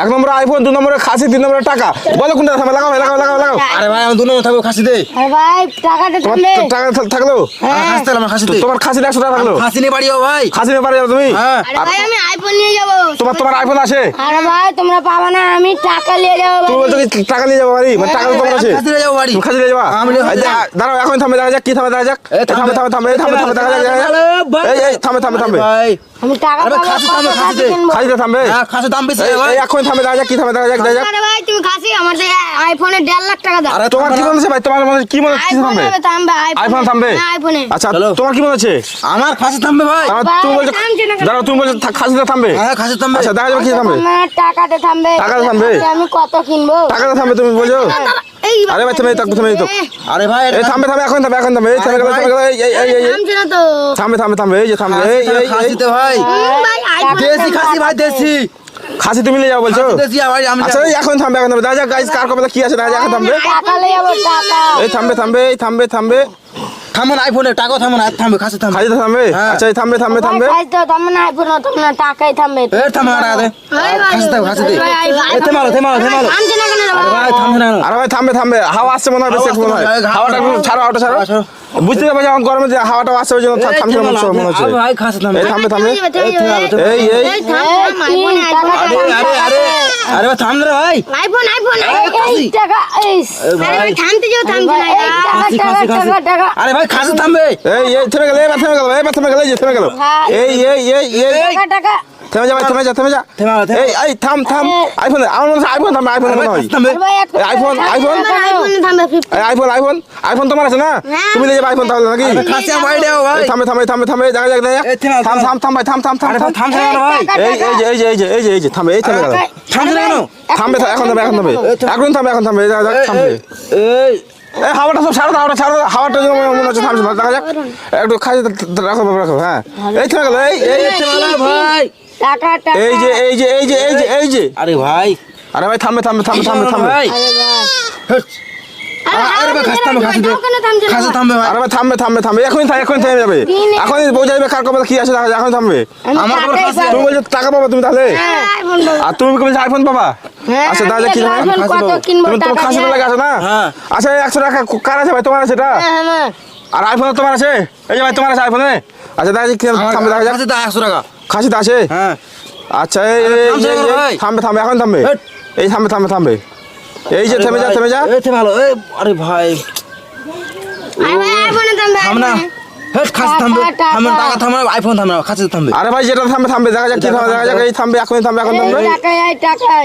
এক নম্বরে আইফোন, 2 নম্বরে খাসি, 3 নম্বরে টাকা। বলো কোনটা থামবে? লাগাও লাগাও লাগাও লাগাও। আরে ভাই আমি 2 নম্বর থাকবো খাসি দে। আরে ভাই টাকাটা তোমার থামবে। টাকা থাকলো? খাসি দিলাম খাসি দে। তোমার খাসি 100 টাকা থাকলো। খাসি নিয়ে বাড়ি যাও ভাই। খাসি নিয়ে পারে যাও তুমি? হ্যাঁ আরে ভাই আমি আইফোন নিয়ে যাব। তোমার আইফোন আছে? আরে ভাই তোমরা পাবা না, আমি টাকা নিয়ে যাব। তুমি বলছো কি টাকা নিয়ে যাবো বাড়ি? মানে টাকা তো তোমার আছে। খাসি নিয়ে যাও বাড়ি। তুমি খাসি নিয়ে যাবা? আমি নিয়ে যাবো। দাঁড়াও এখন থামবে, দেখা যাক কি থামে, দেখা যাক। থামবে থামবে থামবে থামবে থামবে দেখা যাক। এই থামবে থামবে থামবে। ভাই আমি টাকা আরে পাবো, খাসি কত থামবে, খাসি দে। কিনবো? খাসিটা থামবে? হ্যাঁ খাসি দাম বেশি এই ভাই। এখন থামবে, দেখা যাক কি থামে, দেখা যাক দেখা যাক। আরে ভাই তুমি খাসি আমার থেকে আইফোনে 1.5 লাখ টাকা দাও। আরে তোমার কি মনে হচ্ছে ভাই? তোমার মনে হচ্ছে কি মনে হচ্ছে কি থামবে? আইফোনে থামবে, আইফোন থামবে? হ্যাঁ, আইফোনে। আচ্ছা চলো। তোমার কি মনে হচ্ছে? আমার খাসি থামবে ভাই। তুমি বলছো থামছে না কেন? দাঁড়াও, তুমি বলছো খাসিটা থামবে? হ্যাঁ খাসি থামবে। আচ্ছা দেখা যাবে কি থামবে। আমার টাকাতে থামবে। টাকাতে থামবে? আমি কত কিনবো? টাকাটা থামবে তুমি বলছো? এই আরে ভাই তুমি তুমি তো আরে ভাই এই থামবে থামবে এখন থামবে এখন থামবে। এই থামবে গেল থামবে গেল। এই এই এই এই থামছে না তো। থামবে থামবে থামবে। এই যে থামবে। এই এই এই খাসিতে ভাই। ভাই আইফোন দেশি খাসি ভাই দেশি। খাসি তুমি নিয়ে যাও বলছো? দেশি ভাই আমি আচ্ছা এই এখন থামবে এখন থামবে। দেখা যাক গাইস কার কপালে কি আছে, দেখা যাক এখন থামবে। টাকা নিয়ে যাব, টাকা। এই থামবে থামবে এই থামবে থামবে। থামুন আইফোনে টাকা থামুন আর থামবে খাসি থামবে। খাসিটা থামবে? হ্যাঁ। আচ্ছা এই থামবে থামবে থামবে। ভাই তো থামবে না, আইফোন থামবে না, টাকাই থামবে। এ থামে টাকা দে। খাসি থামবে খাসি দে। এ থেমালো থেমালো থেমালো। থামছে না কেন রে আরে ভাই থামবে না। আরে ভাই থামবে থামবে। হাওয়া আসছে মনে হয় বেশি একটু মনে হয়। হাওয়া আসছে, হাওয়াটা একটু ছাড়ো, হাওয়াটা ছাড়ো। বুঝতে পারছো যখন গরমে যে হাওয়াটা আসছে ওই জন্য থামছে মনে হচ্ছে মনে হচ্ছে। ভাই খাসি থামবে। এই থামবে থামবে। এই এই এই থাম আইফোন আরে আরে আরে আরে ভাই থাম রে ভাই। আইফোন আইফোন খাসি। টাকা এই ভাই। আরে থামতে যাও, থামছে না। খাসি খাসি খাসি। টাকা আরে ভাই খাসি থামবে। এই এই থেমে গেল, এবার থেমে গেল, এবার থেমে গেল, এই যে থেমে গেল। এই এই এই এই টাকা। থেমে যা ভাই, থেমে যা থেমে যা। থেমালো এই এই থাম থাম। আইফোন আমার মনে হচ্ছে আইফোন থামবে, আইফোন মনে হয়। থামবে। এই আইফোন আইফোন আইফোন থামবে 50। এই আইফোন আইফোন আইফোন তোমার আছে না? তুমি নিয়ে যাবে আইফোন তাহলে নাকি? খাসি আমার আইডিয়া ভাই। এই থামে থামে থামে থামে দেখা যাক দেখা যাক। এই থেমে, থাম থাম থাম ভাই থাম থাম থাম আরে থাম। ভাই থামছে না ভাই। এই এই যে এই যে এই যে এই যে এই যে থামে, এই থেমে গেল। থামছে না কেন? থামবে এখন থামবে এখন থামবে এখন থামবে এখন থামবে দেখা যাক থামবে। এই এই হাওয়াটা সব ছাড়ো, হাওয়াটা ছাড়ো, হাওয়াটা যেন মনে হচ্ছে থামছে না, দেখা যাক একটু খাই রাখো রাখো। হ্যাঁ এই থেমে গেল। এই এই থেমালো ভাই। টাকা টাকা। এই যে এই যে এই যে এই যে এই যে। আরে ভাই আরে ভাই থামবে থামবে থামবে থামবে থামবে। ভাই। আরে ভাই। আরে ভাই খাসি থামবে খাসি দে। খাসি থামবে ভাই। আরে ভাই থামবে থামবে থামবে এখনই থামে এখনই থেমে যাবে। এখনই বোঝা যাবে কার কপালে কি আছে, দেখা যাক এখন থামবে। আমার কোনো খাসি তুমি বলছো টাকা পাবা তুমি তাহলে, আইফোন আর তুমি বলছো আইফোন পাবা। আচ্ছা তাহলে কি হবে? আইফোন কত কিনবো তুমি তোমার টাকা খাসি দিয়ে? লাগে আছে না? হ্যাঁ। আচ্ছা 100 টাকা কার আছে ভাই? তোমার আছে এটা? হ্যাঁ, হ্যাঁ। আর আইফোন তোমার আছে? এই যে ভাই তোমার আছে আইফোনে? আচ্ছা দেখা যাক কি থামবে, দেখা যাক। খাসি দা 100 টাকা। খাসিটা আছে? হ্যাঁ। আচ্ছা এই এই থামছে এই- না এই- ভাই। থামবে থামবে এখন থামবে। হেট। এই থামবে থামবে থামবে। এই যে থেমে যা থেমে যা। এই থেমালো। এই আরে ভাই আরে ভাই আইফোনে থামবে। থাম না। হেট খাসি থামবে। থামবে টাকা থামবে আইফোন থামবে খাসি থামবে। আরে ভাই যেটা থামবে থামবে দেখা যাক কি থামবে, দেখা যাক। এই থামবে এখনই থামবে এখন থামবে। টাকাই টাকাই।